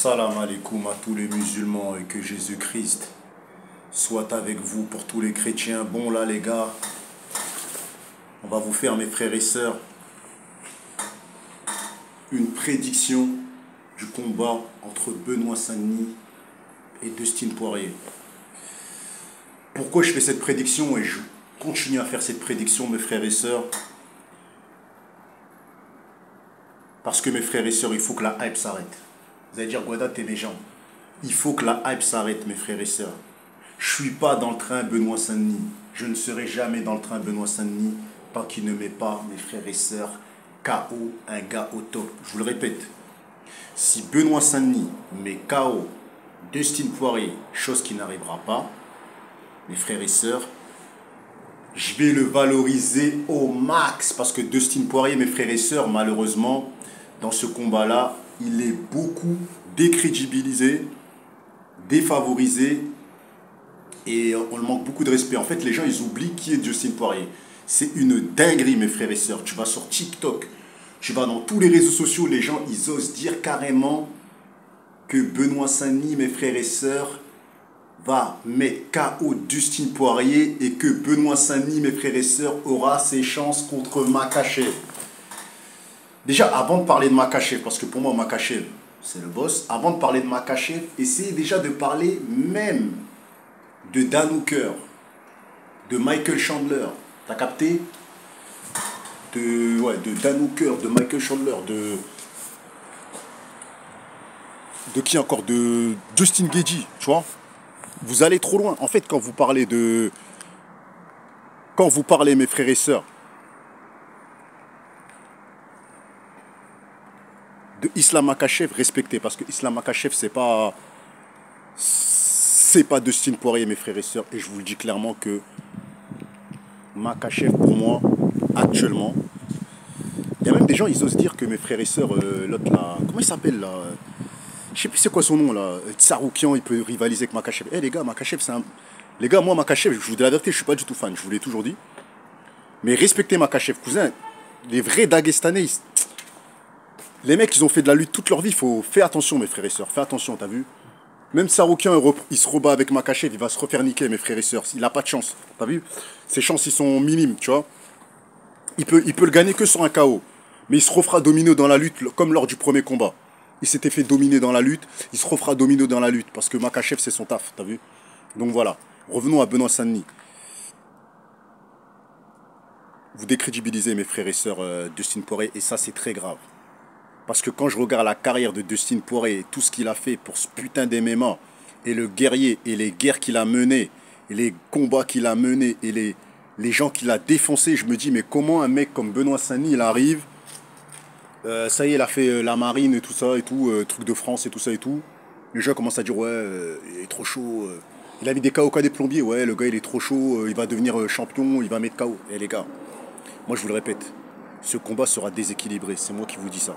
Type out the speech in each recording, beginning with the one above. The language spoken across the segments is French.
Salam alaikum à tous les musulmans et que Jésus-Christ soit avec vous pour tous les chrétiens. Bon là les gars, on va vous faire mes frères et sœurs une prédiction du combat entre Benoît Saint-Denis et Dustin Poirier. Pourquoi je fais cette prédiction et je continue à faire cette prédiction mes frères et sœurs? Parce que mes frères et sœurs, il faut que la hype s'arrête. Vous allez dire, Guada, t'es méchant. Il faut que la hype s'arrête, mes frères et sœurs. Je ne suis pas dans le train Benoît Saint-Denis. Je ne serai jamais dans le train Benoît Saint-Denis tant qu'il ne met pas, mes frères et sœurs, KO, un gars au top. Je vous le répète. Si Benoît Saint-Denis met KO Dustin Poirier, chose qui n'arrivera pas, mes frères et sœurs, je vais le valoriser au max. Parce que Dustin Poirier, mes frères et sœurs, malheureusement, dans ce combat-là, il est beaucoup décrédibilisé, défavorisé et on lui manque beaucoup de respect. En fait, les gens, ils oublient qui est Dustin Poirier. C'est une dinguerie, mes frères et sœurs. Tu vas sur TikTok, tu vas dans tous les réseaux sociaux, les gens, ils osent dire carrément que Benoît Saint-Denis, mes frères et sœurs, va mettre KO Dustin Poirier et que Benoît Saint-Denis, mes frères et sœurs, aura ses chances contre Makhachev. Déjà, avant de parler de Makhachev, parce que pour moi, Makhachev, c'est le boss, avant de parler de Makhachev, essayez déjà de parler même de Dan Hooker, de Michael Chandler. T'as capté? De Dan Hooker, de Michael Chandler, de qui encore? De Justin Gaethje, tu vois? Vous allez trop loin. En fait, quand vous parlez, mes frères et sœurs, de Islam Makhachev, respectez, parce que Islam Makhachev, c'est pas Dustin Poirier, mes frères et sœurs, et je vous le dis clairement que Makhachev, pour moi, actuellement, il y a même des gens, ils osent dire que mes frères et sœurs, l'autre là, comment il s'appelle là, je sais plus c'est quoi son nom là, Tsarukyan, il peut rivaliser avec Makhachev. Eh les gars, Makhachev, c'est un... Les gars, moi, Makhachev, je vous dis la vérité, je suis pas du tout fan, je vous l'ai toujours dit. Mais respectez Makhachev, cousin. Les vrais Dagestanais, les mecs, ils ont fait de la lutte toute leur vie. Fais attention, mes frères et sœurs. Fais attention, t'as vu? Même Tsarukyan, il se rebat avec Makhachev, il va se refaire niquer, mes frères et sœurs. Il n'a pas de chance, t'as vu? Ses chances, ils sont minimes, tu vois. Il peut le gagner que sur un KO. Mais il se refera dominer dans la lutte, comme lors du premier combat. Il s'était fait dominer dans la lutte, il se refera dominer dans la lutte. Parce que Makhachev, c'est son taf, t'as vu? Donc voilà. Revenons à Benoît Saint-Denis. Vous décrédibilisez, mes frères et sœurs, Dustin Poirier, et ça, c'est très grave. Parce que quand je regarde la carrière de Dustin Poirier et tout ce qu'il a fait pour ce putain d'MMA, et le guerrier, et les guerres qu'il a menées, et les combats qu'il a menés, et les gens qu'il a défoncés, je me dis, mais comment un mec comme Benoît Saint-Denis, il arrive, ça y est, il a fait la marine et tout ça, et tout, truc de France et tout ça et tout. Les gens commencent à dire, ouais, il est trop chaud. Il a mis des KO des plombiers, ouais, le gars, il est trop chaud, il va devenir champion, il va mettre KO. Et les gars, moi, je vous le répète, ce combat sera déséquilibré, c'est moi qui vous dis ça.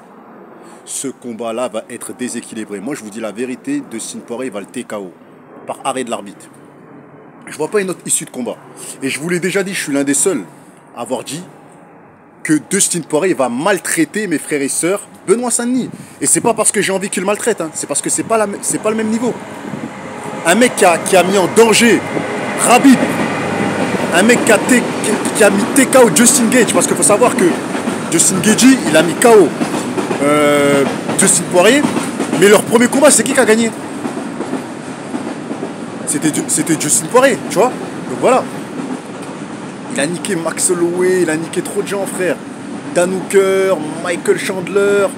Ce combat-là va être déséquilibré. Moi, je vous dis la vérité, Dustin Poirier va le TKO par arrêt de l'arbitre. Je vois pas une autre issue de combat. Et je vous l'ai déjà dit, je suis l'un des seuls à avoir dit que Dustin Poirier va maltraiter, mes frères et sœurs, Benoît Saint-Denis. Et c'est pas parce que j'ai envie qu'il le maltraite, hein. C'est parce que c'est pas le même niveau. Un mec qui a mis en danger Khabib, un mec qui a mis TKO Justin Gaethje, parce qu'il faut savoir que Justin Gaethje, il a mis KO Dustin Poirier, mais leur premier combat, c'est qui a gagné? C'était Justin Poirier, tu vois. Donc voilà. Il a niqué Max Holloway, il a niqué trop de gens, frère. Dan Hooker, Michael Chandler.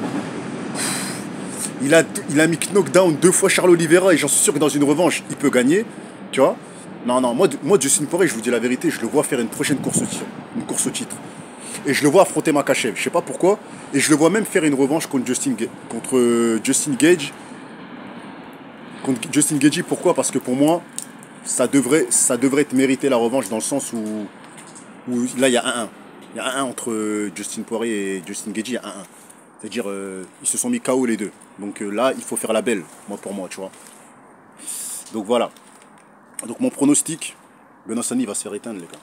Il a mis knockdown 2 fois Charles Oliveira et j'en suis sûr que dans une revanche, il peut gagner, tu vois. Non, moi Justin Poirier, je vous dis la vérité, je le vois faire une prochaine course au titre. Et je le vois affronter Makhachev, je sais pas pourquoi. Et je le vois même faire une revanche contre Justin Gaethje. Contre Justin Gaethje, pourquoi? Parce que pour moi, ça devrait être mérité la revanche dans le sens où là, il y a 1-1. Il y a 1-1 entre Dustin Poirier et Justin Gaethje, il y a 1-1. C'est-à-dire, ils se sont mis KO les deux. Donc là, il faut faire la belle, pour moi, tu vois. Donc voilà. Donc mon pronostic, Benoît Saint-Denis va se faire éteindre, les gars.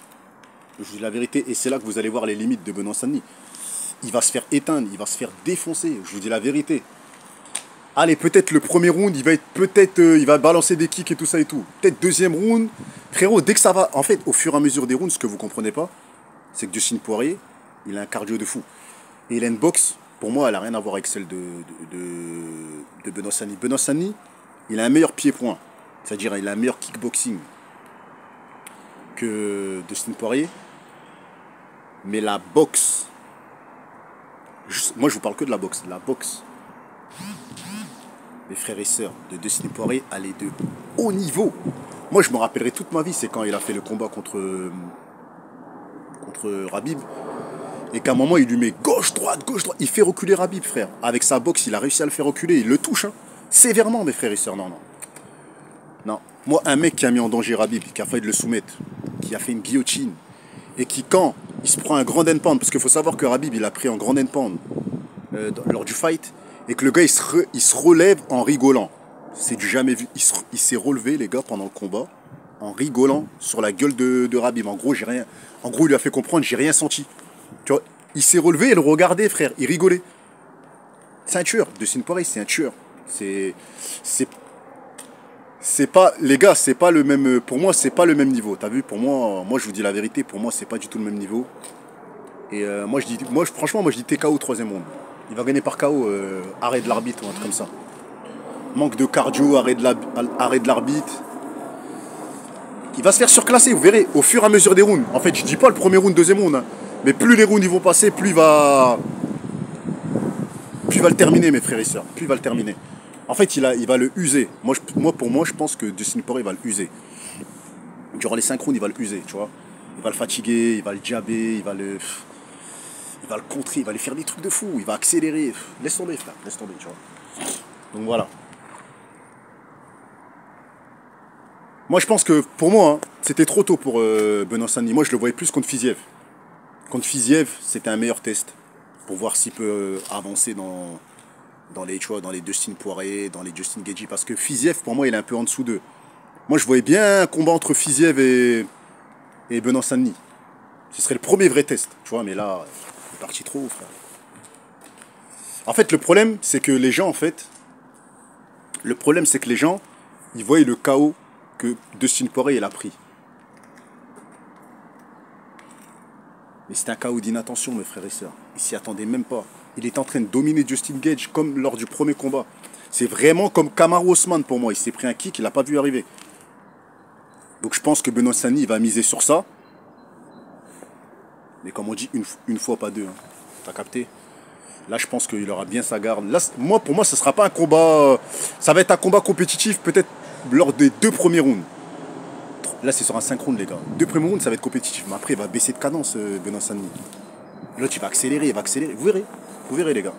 Je vous dis la vérité, et c'est là que vous allez voir les limites de Benoît Saint-Denis. Il va se faire éteindre, il va se faire défoncer, je vous dis la vérité. Allez, peut-être le premier round, il va être peut-être, il va balancer des kicks et tout ça et tout. Peut-être deuxième round. Frérot, dès que ça va, en fait, au fur et à mesure des rounds, ce que vous comprenez pas, c'est que Dustin Poirier, il a un cardio de fou. Et il a une boxe, pour moi, elle a rien à voir avec celle de Benoît Sani. Benoît Sani, il a un meilleur pied-point. C'est-à-dire, il a un meilleur kickboxing que Dustin Poirier. Mais la boxe, moi je vous parle que de la boxe. La boxe, mes frères et sœurs de Dustin Poirier, elle est de haut niveau. Moi je me rappellerai toute ma vie, c'est quand il a fait le combat contre Khabib. Et qu'à un moment il lui met gauche, droite. Il fait reculer Khabib, frère. Avec sa boxe, il a réussi à le faire reculer. Il le touche, hein. Sévèrement, mes frères et sœurs. Non, non. Non. Moi, un mec qui a mis en danger Khabib, qui a failli de le soumettre, qui a fait une guillotine, et qui, quand il se prend un grand endpoint, parce qu'il faut savoir que Khabib, il a pris un grand endpoint lors du fight, et que le gars, il se relève en rigolant. C'est du jamais vu. Il s'est relevé, les gars, pendant le combat, en rigolant sur la gueule de Khabib. En gros, il lui a fait comprendre, j'ai rien senti. Tu vois, il s'est relevé et le regardait, frère. Il rigolait. C'est un tueur. Dustin Poirier, c'est un tueur. C'est pas, les gars, c'est pas le même. Pour moi, c'est pas le même niveau. T'as vu, pour moi, je vous dis la vérité. Pour moi, c'est pas du tout le même niveau. Et franchement, je dis TKO troisième round. Il va gagner par KO, arrêt de l'arbitre ou un truc comme ça. Manque de cardio, arrêt de l'arbitre. Il va se faire surclasser, vous verrez, au fur et à mesure des rounds. En fait, je dis pas le premier round, deuxième round, hein. Mais plus les rounds ils vont passer, plus il va le terminer, mes frères et sœurs. Plus il va le terminer. En fait, il va le user. Pour moi, je pense que Dustin Poirier va le user. Durant les 5 rounds, il va le user, tu vois. Il va le fatiguer, il va le jabber, il va le contrer, il va lui faire des trucs de fou, il va accélérer. Laisse tomber, frère, laisse tomber, tu vois. Donc voilà. Moi, je pense que, pour moi, hein, c'était trop tôt pour Benoît Sani. Moi, je le voyais plus contre Fiziev. Contre Fiziev, c'était un meilleur test pour voir s'il peut avancer dans les Dustin Poirier, dans les Justin Gaethje. Parce que Fiziev, pour moi, il est un peu en dessous d'eux. Moi, je voyais bien un combat entre Fiziev et Benoît Sani. Ce serait le premier vrai test, tu vois. Mais là, il est parti trop haut, frère. En fait, le problème, c'est que les gens, ils voient le chaos que Dustin Poirier, il a pris. Mais c'est un chaos d'inattention, mes frères et sœurs. Il s'y attendait même pas. Il est en train de dominer Justin Gaethje comme lors du premier combat. C'est vraiment comme Kamaru Usman pour moi. Il s'est pris un kick, il l'a pas vu arriver. Donc je pense que Benoît Sani, il va miser sur ça. Mais comme on dit, une fois, pas deux. Hein. T'as capté? Là, je pense qu'il aura bien sa garde. Là, pour moi, ce ne sera pas un combat... Ça va être un combat compétitif, peut-être lors des 2 premiers rounds. Là, c'est sur un 5 rounds, les gars. 2 premiers rounds, ça va être compétitif. Mais après, il va baisser de cadence, Benoît Sani. L'autre, il va accélérer. Vous verrez, les gars.